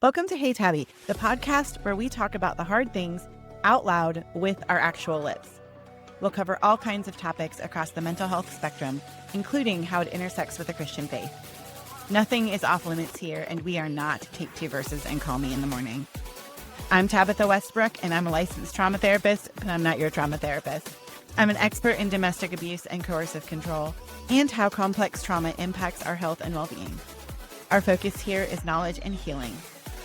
Welcome to Hey Tabi, the podcast where we talk about the hard things out loud with our actual lips. We'll cover all kinds of topics across the mental health spectrum, including how it intersects with the Christian faith. Nothing is off limits here, and we are not take 2 verses and call me in the morning. I'm Tabitha Westbrook, and I'm a licensed trauma therapist, but I'm not your trauma therapist. I'm an expert in domestic abuse and coercive control, and how complex trauma impacts our health and well-being. Our focus here is knowledge and healing.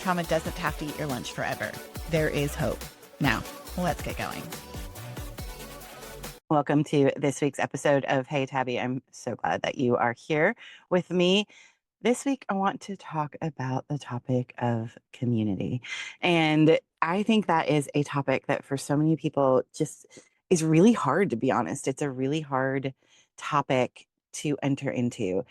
Trauma doesn't have to eat your lunch forever. There is hope. Now, let's get going. Welcome to this week's episode of Hey Tabi. I'm so glad that you are here with me. This week, I want to talk about the topic of community. And I think that is a topic that for so many people just is really hard, to be honest. It's a really hard topic to enter into.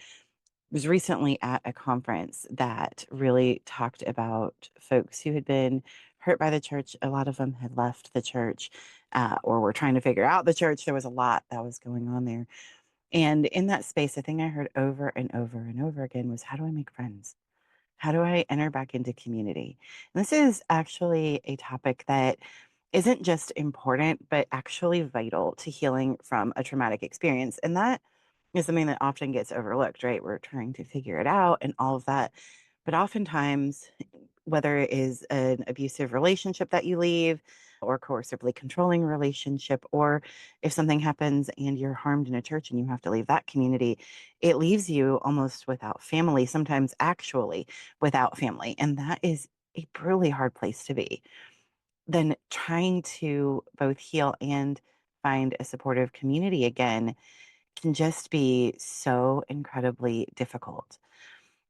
Was recently at a conference that really talked about folks who had been hurt by the church. A lot of them had left the church or were trying to figure out the church. There was a lot that was going on there. And in that space, the thing I heard over and over and over again was, how do I make friends? How do I enter back into community? And this is actually a topic that isn't just important, but actually vital to healing from a traumatic experience. And that is something that often gets overlooked, right? We're trying to figure it out and all of that. But oftentimes, whether it is an abusive relationship that you leave or coercively controlling relationship, or if something happens and you're harmed in a church and you have to leave that community, it leaves you almost without family, sometimes actually without family. And that is a really hard place to be. Then trying to both heal and find a supportive community again can just be so incredibly difficult.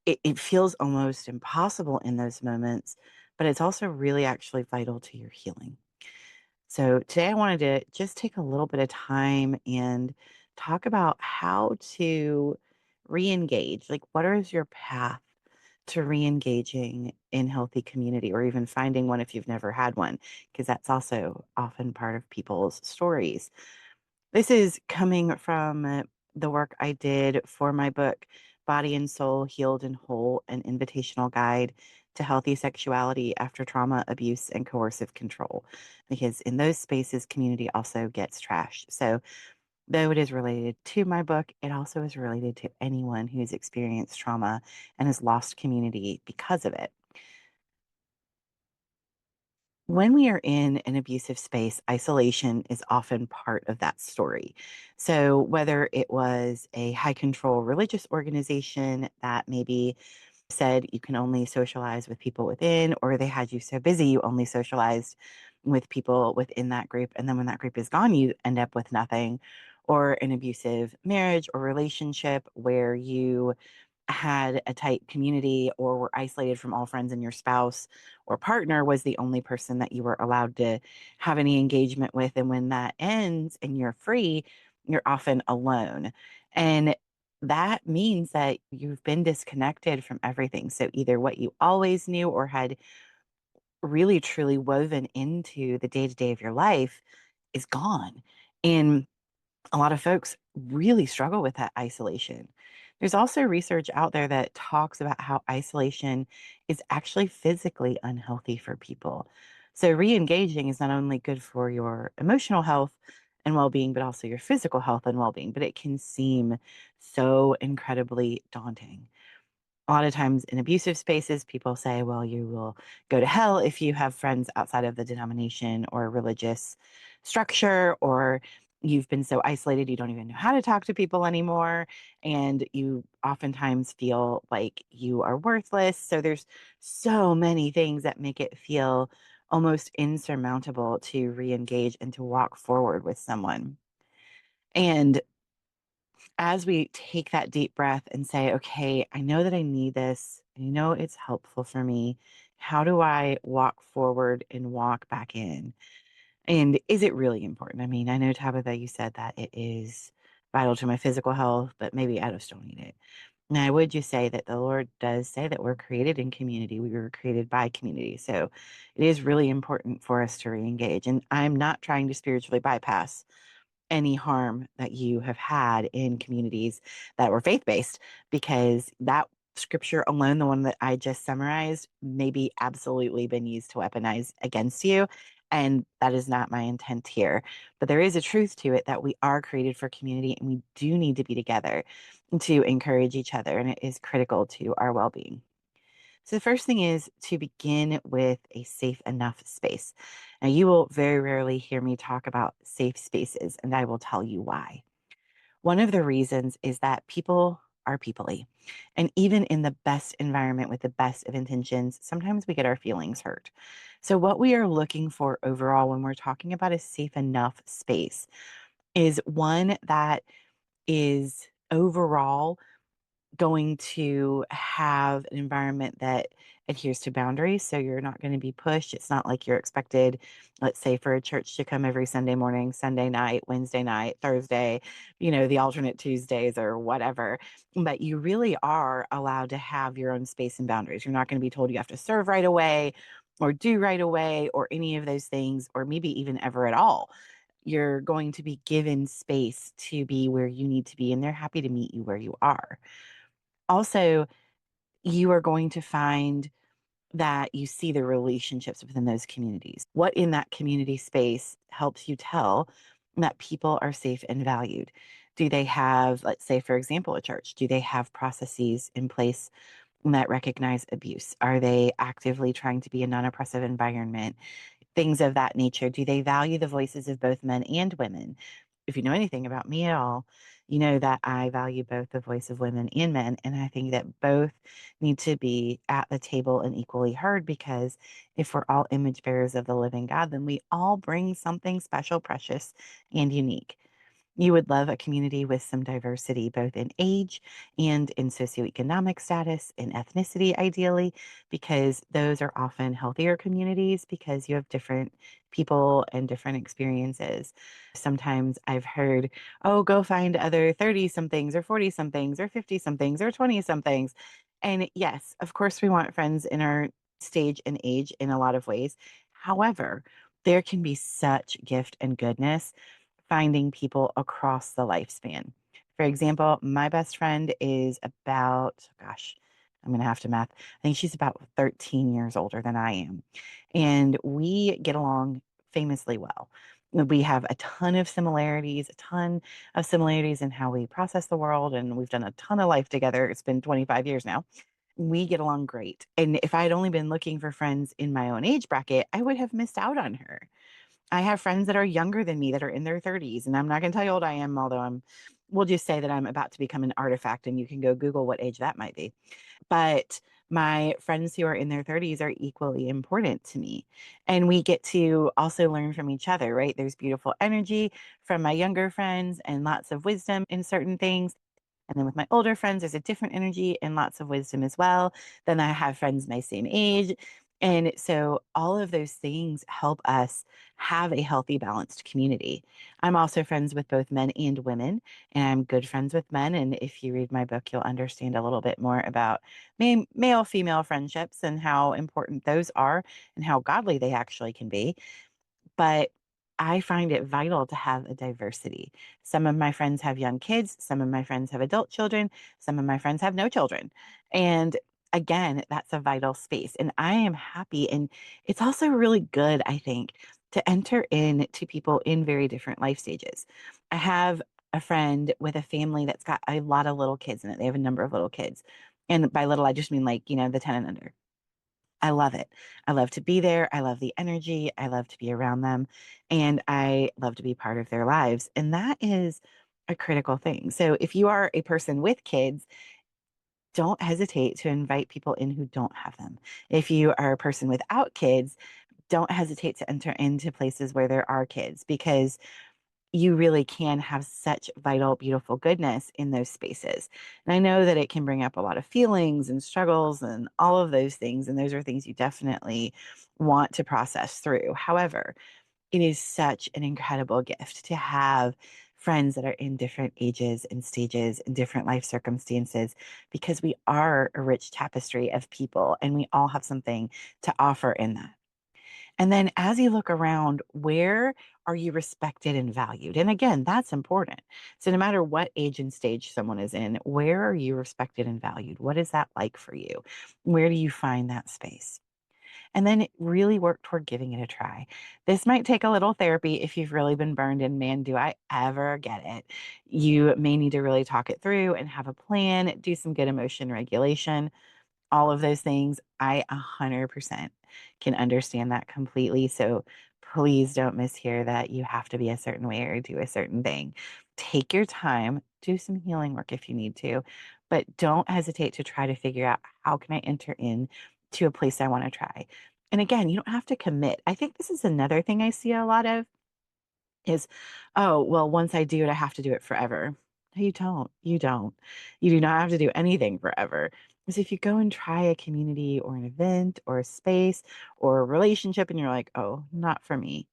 It feels almost impossible in those moments, but it's also really actually vital to your healing. So today I wanted to just take a little bit of time and talk about how to re-engage. Like, what is your path to re-engaging in healthy community, or even finding one if you've never had one, because that's also often part of people's stories. This is coming from the work I did for my book, Body and Soul Healed and Whole, an invitational guide to healthy sexuality after trauma, abuse, and coercive control. Because in those spaces, community also gets trashed. So, though it is related to my book, it also is related to anyone who's experienced trauma and has lost community because of it. When we are in an abusive space, isolation is often part of that story. So, whether it was a high control religious organization that maybe said you can only socialize with people within, or they had you so busy you only socialized with people within that group. And then when that group is gone, you end up with nothing, or an abusive marriage or relationship where you had a tight community or were isolated from all friends, and your spouse or partner was the only person that you were allowed to have any engagement with. And when that ends and you're free, you're often alone. And that means that you've been disconnected from everything. So either what you always knew or had really truly woven into the day to day of your life is gone. And a lot of folks really struggle with that isolation. There's also research out there that talks about how isolation is actually physically unhealthy for people. So, re engaging is not only good for your emotional health and well being, but also your physical health and well being. But it can seem so incredibly daunting. A lot of times in abusive spaces, people say, well, you will go to hell if you have friends outside of the denomination or religious structure, or you've been so isolated you don't even know how to talk to people anymore. And you oftentimes feel like you are worthless. So there's so many things that make it feel almost insurmountable to re engage and to walk forward with someone. And as we take that deep breath and say, okay, I know that I need this, I know it's helpful for me. How do I walk forward and walk back in? And is it really important? I mean, I know, Tabitha, you said that it is vital to my physical health, but maybe I just don't need it. And I would just say that the Lord does say that we're created in community. We were created by community. So it is really important for us to re engage. And I'm not trying to spiritually bypass any harm that you have had in communities that were faith based, because that scripture alone, the one that I just summarized, may be absolutely been used to weaponize against you. And that is not my intent here. But there is a truth to it that we are created for community and we do need to be together to encourage each other. And it is critical to our well being. So, the first thing is to begin with a safe enough space. Now, you will very rarely hear me talk about safe spaces, and I will tell you why. One of the reasons is that people are peoply. And even in the best environment with the best of intentions, sometimes we get our feelings hurt. So, what we are looking for overall when we're talking about a safe enough space is one that is overall going to have an environment that adheres to boundaries. So you're not going to be pushed. It's not like you're expected, let's say, for a church to come every Sunday morning, Sunday night, Wednesday night, Thursday, the alternate Tuesdays or whatever. But you really are allowed to have your own space and boundaries. You're not going to be told you have to serve right away or do right away or any of those things, or maybe even ever at all. You're going to be given space to be where you need to be, and they're happy to meet you where you are. Also, you are going to find that you see the relationships within those communities. What in that community space helps you tell that people are safe and valued? Do they have, let's say, for example, a church, do they have processes in place that recognize abuse? Are they actively trying to be a non oppressive environment? Things of that nature. Do they value the voices of both men and women? If you know anything about me at all, you know that I value both the voice of women and men. And I think that both need to be at the table and equally heard, because if we're all image bearers of the living God, then we all bring something special, precious, and unique. You would love a community with some diversity, both in age and in socioeconomic status, in ethnicity, ideally, because those are often healthier communities because you have different people and different experiences. Sometimes I've heard, oh, go find other 30 somethings or 40 somethings or 50 somethings or 20 somethings. And yes, of course, we want friends in our stage and age in a lot of ways. However, there can be such gift and goodness finding people across the lifespan. For example, my best friend is about, gosh, I'm going to have to math. I think she's about 13 years older than I am. And we get along famously well. We have a ton of similarities, a ton of similarities in how we process the world. And we've done a ton of life together. It's been 25 years now. We get along great. And if I had only been looking for friends in my own age bracket, I would have missed out on her. I have friends that are younger than me that are in their 30s, and I'm not going to tell you how old I am, although we'll just say that I'm about to become an artifact, and you can go Google what age that might be. But my friends who are in their 30s are equally important to me. And we get to also learn from each other, right? There's beautiful energy from my younger friends and lots of wisdom in certain things. And then with my older friends, there's a different energy and lots of wisdom as well. Then I have friends my same age. And so all of those things help us have a healthy, balanced community. I'm also friends with both men and women, and I'm good friends with men. And if you read my book, you'll understand a little bit more about male female friendships and how important those are and how godly they actually can be. But I find it vital to have a diversity. Some of my friends have young kids, some of my friends have adult children, some of my friends have no children. And again, that's a vital space. And I am happy. And it's also really good, I think, to enter in to people in very different life stages. I have a friend with a family that's got a lot of little kids in it. They have a number of little kids. And by little, I just mean like, the 10 and under. I love it. I love to be there. I love the energy. I love to be around them. And I love to be part of their lives. And that is a critical thing. So if you are a person with kids, don't hesitate to invite people in who don't have them. If you are a person without kids, don't hesitate to enter into places where there are kids, because you really can have such vital, beautiful goodness in those spaces. And I know that it can bring up a lot of feelings and struggles and all of those things. And those are things you definitely want to process through. However, it is such an incredible gift to have friends that are in different ages and stages and different life circumstances, because we are a rich tapestry of people and we all have something to offer in that. And then as you look around, where are you respected and valued? And again, that's important. So, no matter what age and stage someone is in, where are you respected and valued? What is that like for you? Where do you find that space? And then really work toward giving it a try. This might take a little therapy if you've really been burned, and man, do I ever get it. You may need to really talk it through and have a plan, do some good emotion regulation, all of those things. I 100% can understand that completely. So please don't mishear that you have to be a certain way or do a certain thing. Take your time, do some healing work if you need to, but don't hesitate to try to figure out how can I enter in to a place I want to try. And again, you don't have to commit. I think this is another thing I see a lot of is, oh, well, once I do it, I have to do it forever. No, you don't. You don't. You do not have to do anything forever. Because if you go and try a community or an event or a space or a relationship and you're like, oh, not for me,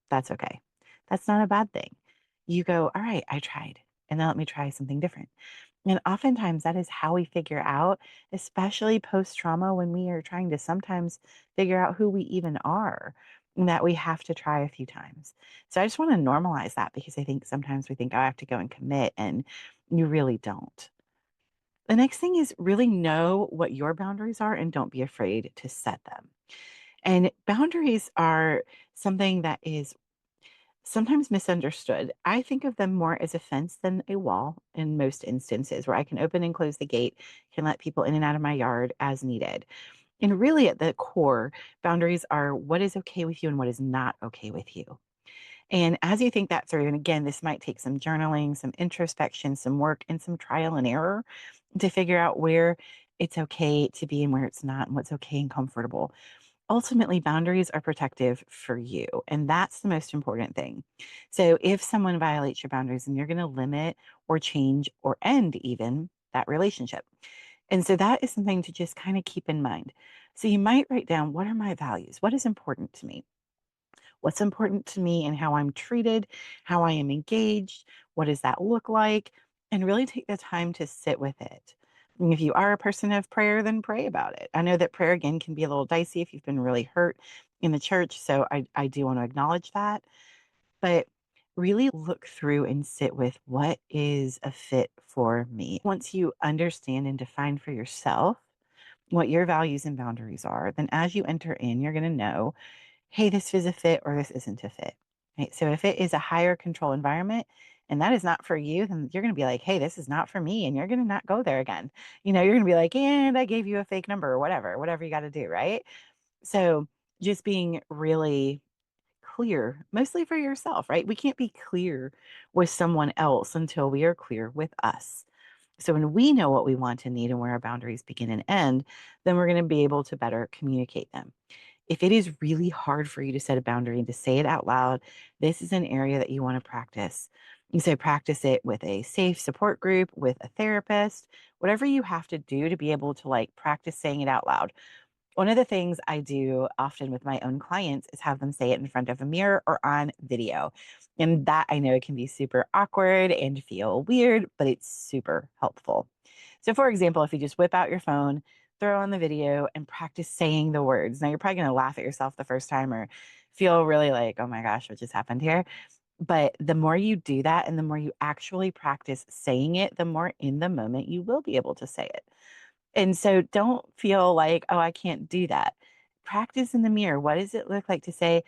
that's okay. That's not a bad thing. You go, all right, I tried. And now let me try something different. And oftentimes that is how we figure out, especially post trauma, when we are trying to sometimes figure out who we even are, and that we have to try a few times. So I just want to normalize that because I think sometimes we think, oh, I have to go and commit, and you really don't. The next thing is really know what your boundaries are and don't be afraid to set them. And boundaries are something that is sometimes misunderstood. I think of them more as a fence than a wall in most instances, where I can open and close the gate, can let people in and out of my yard as needed. And really, at the core, boundaries are what is okay with you and what is not okay with you. And as you think that through, and again, this might take some journaling, some introspection, some work, and some trial and error to figure out where it's okay to be and where it's not, and what's okay and comfortable. Ultimately, boundaries are protective for you, and that's the most important thing. So, if someone violates your boundaries, and you're going to limit or change or end even that relationship. And so, that is something to just kind of keep in mind. So, you might write down, what are my values? What is important to me? What's important to me and how I'm treated, how I am engaged, what does that look like? And really take the time to sit with it. And if you are a person of prayer, then pray about it. I know that prayer, again, can be a little dicey if you've been really hurt in the church. So I do want to acknowledge that. But really look through and sit with what is a fit for me. Once you understand and define for yourself what your values and boundaries are, then as you enter in, you're going to know, hey, this is a fit or this isn't a fit. Right? So if it is a higher control environment and that is not for you, then you're going to be like, hey, this is not for me. And you're going to not go there again. You're going to be like, and I gave you a fake number or whatever you got to do. Right. So just being really clear, mostly for yourself, right? We can't be clear with someone else until we are clear with us. So when we know what we want and need and where our boundaries begin and end, then we're going to be able to better communicate them. If it is really hard for you to set a boundary and to say it out loud, this is an area that you want to practice. You say practice it with a safe support group, with a therapist, whatever you have to do to be able to like practice saying it out loud. One of the things I do often with my own clients is have them say it in front of a mirror or on video. And that I know it can be super awkward and feel weird, but it's super helpful. So, for example, if you just whip out your phone, throw on the video, and practice saying the words. Now, you're probably going to laugh at yourself the first time or feel really like, oh my gosh, what just happened here? But the more you do that and the more you actually practice saying it, the more in the moment you will be able to say it. And so don't feel like, oh, I can't do that. Practice in the mirror. What does it look like to say,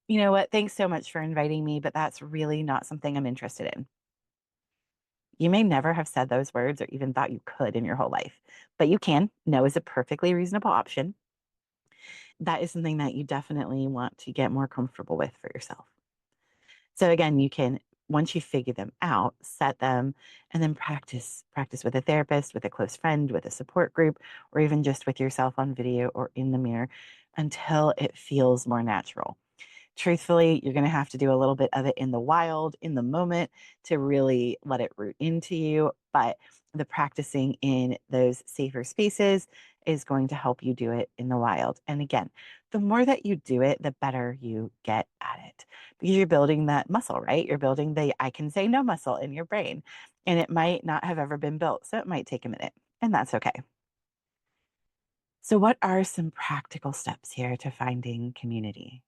you know what, thanks so much for inviting me, but that's really not something I'm interested in. You may never have said those words or even thought you could in your whole life, but you can. No is a perfectly reasonable option. That is something that you definitely want to get more comfortable with for yourself. So again, you can, once you figure them out, set them and then practice with a therapist, with a close friend, with a support group, or even just with yourself on video or in the mirror until it feels more natural. Truthfully, you're going to have to do a little bit of it in the wild, in the moment, to really let it root into you. But the practicing in those safer spaces is going to help you do it in the wild. And again, the more that you do it, the better you get at it because you're building that muscle, right? You're building the I can say no muscle in your brain. And it might not have ever been built. So it might take a minute, and that's okay. So, what are some practical steps here to finding community?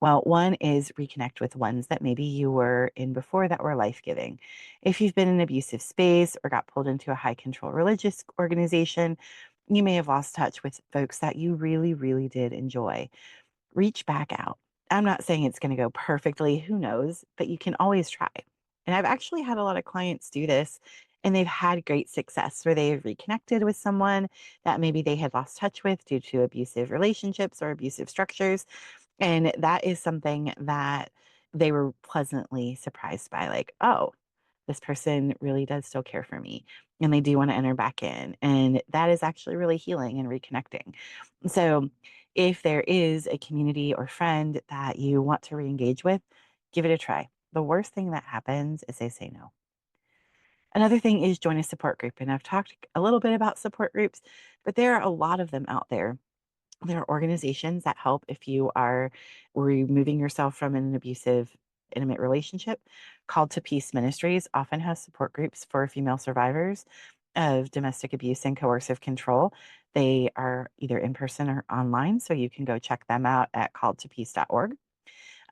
Well, one is reconnect with ones that maybe you were in before that were life giving. If you've been in an abusive space or got pulled into a high control religious organization, you may have lost touch with folks that you really, really did enjoy. Reach back out. I'm not saying it's going to go perfectly, who knows, but you can always try. And I've actually had a lot of clients do this and they've had great success where they've reconnected with someone that maybe they had lost touch with due to abusive relationships or abusive structures. And that is something that they were pleasantly surprised by, like, oh, this person really does still care for me and they do want to enter back in. And that is actually really healing and reconnecting. So, if there is a community or friend that you want to re-engage with, give it a try. The worst thing that happens is they say no. Another thing is join a support group. And I've talked a little bit about support groups, but there are a lot of them out there. There are organizations that help if you are removing yourself from an abusive, intimate relationship. Called to Peace Ministries often has support groups for female survivors of domestic abuse and coercive control. They are either in person or online, so you can go check them out at calledtopeace.org.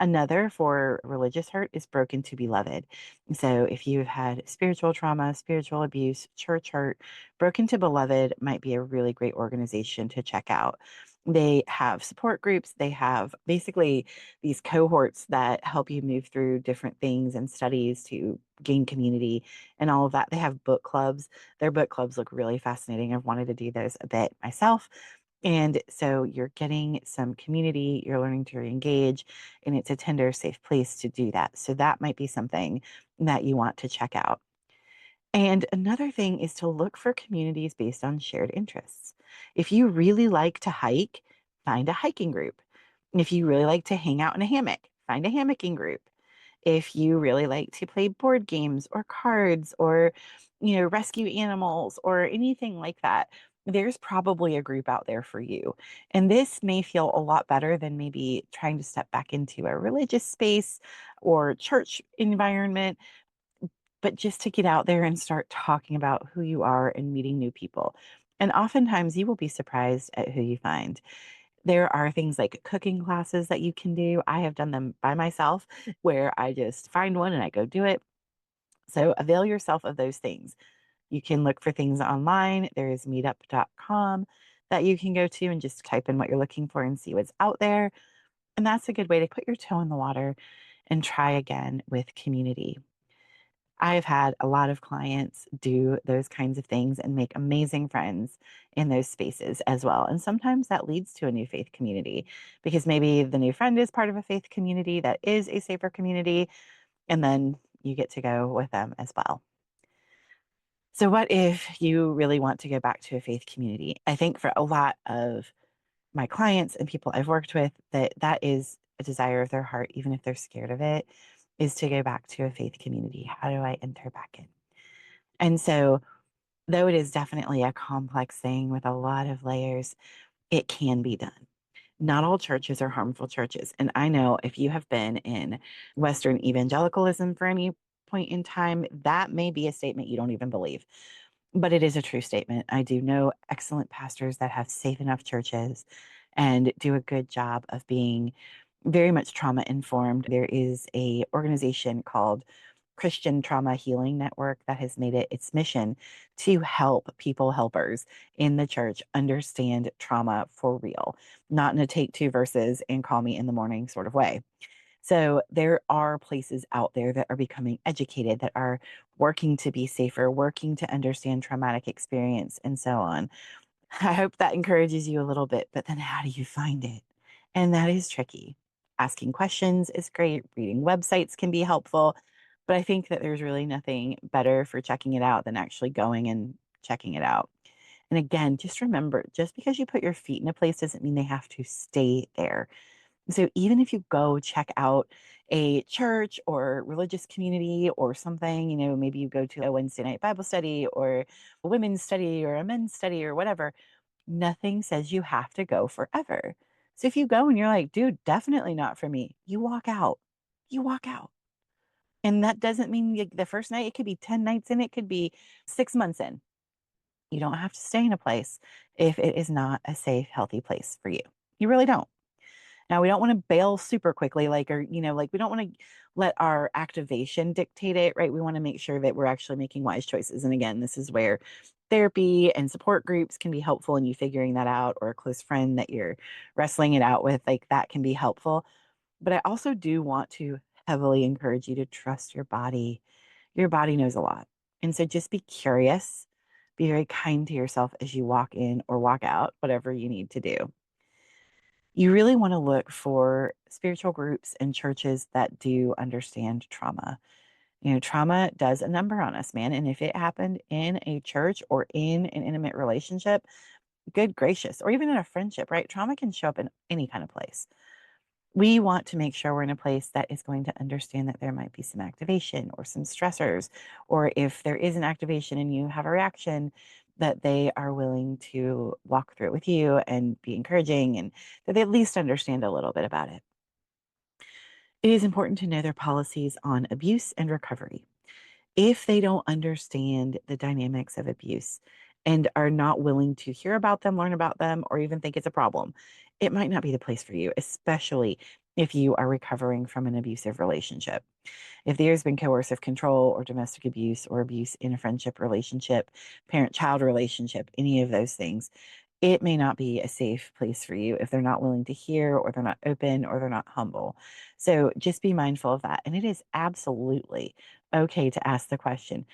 Another for religious hurt is Broken to Beloved. So if you've had spiritual trauma, spiritual abuse, church hurt, Broken to Beloved might be a really great organization to check out. They have support groups. They have basically these cohorts that help you move through different things and studies to gain community and all of that. They have book clubs. Their book clubs look really fascinating. I've wanted to do those a bit myself. And so you're getting some community, you're learning to engage, and it's a tender, safe place to do that. So that might be something that you want to check out. And another thing is to look for communities based on shared interests. If you really like to hike, find a hiking group. If you really like to hang out in a hammock, find a hammocking group. If you really like to play board games or cards or, rescue animals or anything like that, there's probably a group out there for you. And this may feel a lot better than maybe trying to step back into a religious space or church environment, but just to get out there and start talking about who you are and meeting new people. And oftentimes you will be surprised at who you find. There are things like cooking classes that you can do. I have done them by myself where I just find one and I go do it. So avail yourself of those things. You can look for things online. There is meetup.com that you can go to and just type in what you're looking for and see what's out there. And that's a good way to put your toe in the water and try again with community. I've had a lot of clients do those kinds of things and make amazing friends in those spaces as well. And sometimes that leads to a new faith community because maybe the new friend is part of a faith community that is a safer community, and then you get to go with them as well. So, what if you really want to go back to a faith community? I think for a lot of my clients and people I've worked with, that is a desire of their heart, even if they're scared of it, is to go back to a faith community. How do I enter back in? And so, though it is definitely a complex thing with a lot of layers, it can be done. Not all churches are harmful churches. And I know if you have been in Western evangelicalism for any point in time, that may be a statement you don't even believe, but it is a true statement. I do know excellent pastors that have safe enough churches and do a good job of being very much trauma informed. There is a organization called Christian Trauma Healing Network that has made it its mission to help people helpers in the church understand trauma for real, not in a take two verses and call me in the morning sort of way. So there are places out there that are becoming educated, that are working to be safer, working to understand traumatic experience, and so on. I hope that encourages you a little bit, but then how do you find it? And that is tricky. Asking questions is great, reading websites can be helpful, but I think that there's really nothing better for checking it out than actually going and checking it out. And again, just remember, just because you put your feet in a place doesn't mean they have to stay there. So even if you go check out a church or religious community or something, maybe you go to a Wednesday night Bible study or a women's study or a men's study or whatever, nothing says you have to go forever. So if you go and you're like, dude, definitely not for me, you walk out. You walk out. And that doesn't mean the first night, it could be 10 nights in, it could be 6 months in. You don't have to stay in a place if it is not a safe, healthy place for you. You really don't. Now, we don't want to bail super quickly, like we don't want to let our activation dictate it, right? We want to make sure that we're actually making wise choices. And again, this is where therapy and support groups can be helpful in you figuring that out, or a close friend that you're wrestling it out with, like that can be helpful. But I also do want to heavily encourage you to trust your body. Your body knows a lot. And so just be curious, be very kind to yourself as you walk in or walk out, whatever you need to do. You really want to look for spiritual groups and churches that do understand trauma. Trauma does a number on us, man. And if it happened in a church or in an intimate relationship, good gracious, or even in a friendship, right? Trauma can show up in any kind of place. We want to make sure we're in a place that is going to understand that there might be some activation or some stressors, or if there is an activation and you have a reaction, that they are willing to walk through it with you and be encouraging, and that they at least understand a little bit about it. It is important to know their policies on abuse and recovery. If they don't understand the dynamics of abuse and are not willing to hear about them, learn about them, or even think it's a problem, it might not be the place for you, especially if you are recovering from an abusive relationship. If there's been coercive control or domestic abuse or abuse in a friendship relationship, parent child relationship, any of those things, it may not be a safe place for you if they're not willing to hear, or they're not open, or they're not humble. So just be mindful of that. And it is absolutely okay to ask the question,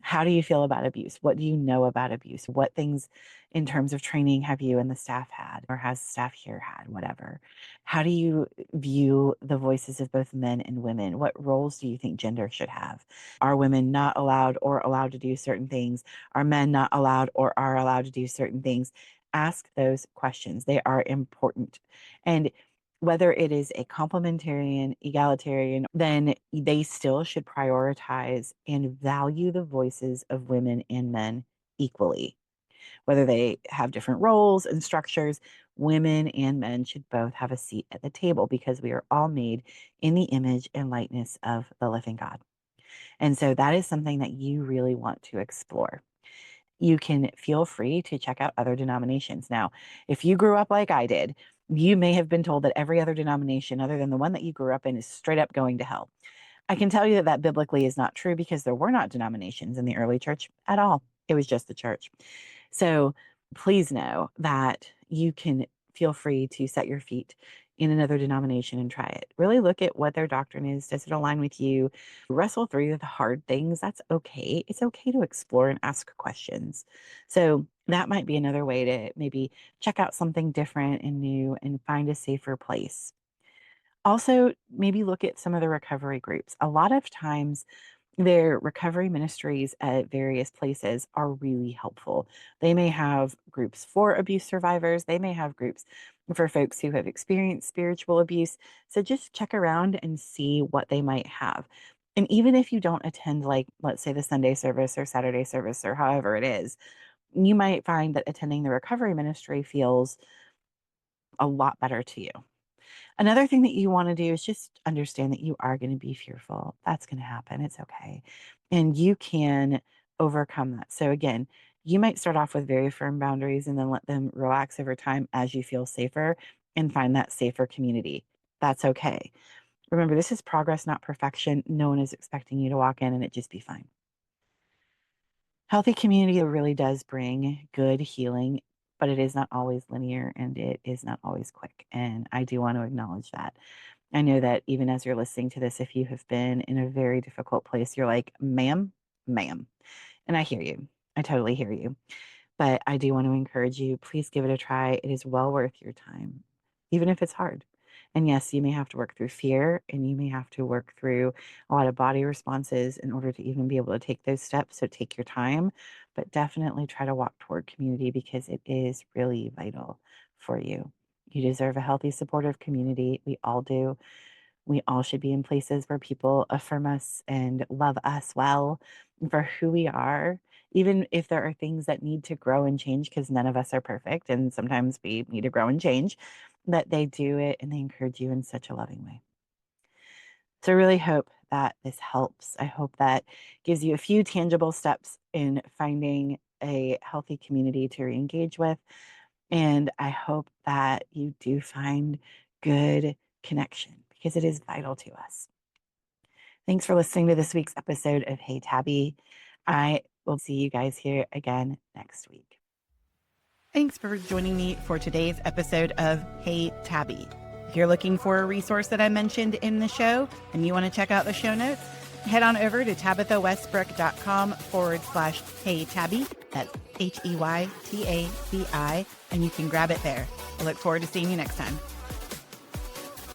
how do you feel about abuse? What do you know about abuse? What things in terms of training have you and the staff had, or has staff here had, whatever? How do you view the voices of both men and women? What roles do you think gender should have? Are women not allowed or allowed to do certain things? Are men not allowed or are allowed to do certain things? Ask those questions. They are important. And whether it is a complementarian, egalitarian, then they still should prioritize and value the voices of women and men equally. Whether they have different roles and structures, women and men should both have a seat at the table, because we are all made in the image and likeness of the living God. And so that is something that you really want to explore. You can feel free to check out other denominations. Now, if you grew up like I did, you may have been told that every other denomination other than the one that you grew up in is straight up going to hell. I can tell you that that biblically is not true, because there were not denominations in the early church at all. It was just the church. So please know that you can feel free to set your feet in another denomination and try it. Really look at what their doctrine is. Does it align with you? Wrestle through the hard things. That's okay. It's okay to explore and ask questions. So that might be another way to maybe check out something different and new and find a safer place. Also, maybe look at some of the recovery groups. A lot of times, their recovery ministries at various places are really helpful. They may have groups for abuse survivors, they may have groups for folks who have experienced spiritual abuse. So just check around and see what they might have. And even if you don't attend, like, let's say the Sunday service or Saturday service or however it is, you might find that attending the recovery ministry feels a lot better to you. Another thing that you want to do is just understand that you are going to be fearful. That's going to happen. It's okay. And you can overcome that. So, again, you might start off with very firm boundaries and then let them relax over time as you feel safer and find that safer community. That's okay. Remember, this is progress, not perfection. No one is expecting you to walk in and it just be fine. Healthy community really does bring good healing, but it is not always linear and it is not always quick. And I do want to acknowledge that. I know that even as you're listening to this, if you have been in a very difficult place, you're like, ma'am. And I hear you. I totally hear you. But I do want to encourage you, please give it a try. It is well worth your time, even if it's hard. And yes, you may have to work through fear and you may have to work through a lot of body responses in order to even be able to take those steps. So take your time, but definitely try to walk toward community, because it is really vital for you. You deserve a healthy, supportive community. We all do. We all should be in places where people affirm us and love us well for who we are, even if there are things that need to grow and change, because none of us are perfect. And sometimes we need to grow and change, that they do it and they encourage you in such a loving way. So, I really hope that this helps. I hope that gives you a few tangible steps in finding a healthy community to re engage with. And I hope that you do find good connection because it is vital to us. Thanks for listening to this week's episode of Hey Tabi. I will see you guys here again next week. Thanks for joining me for today's episode of Hey Tabi. If you're looking for a resource that I mentioned in the show and you want to check out the show notes, head on over to tabithawestbrook.com/Hey Tabi. That's HEYTABI, and you can grab it there. I look forward to seeing you next time.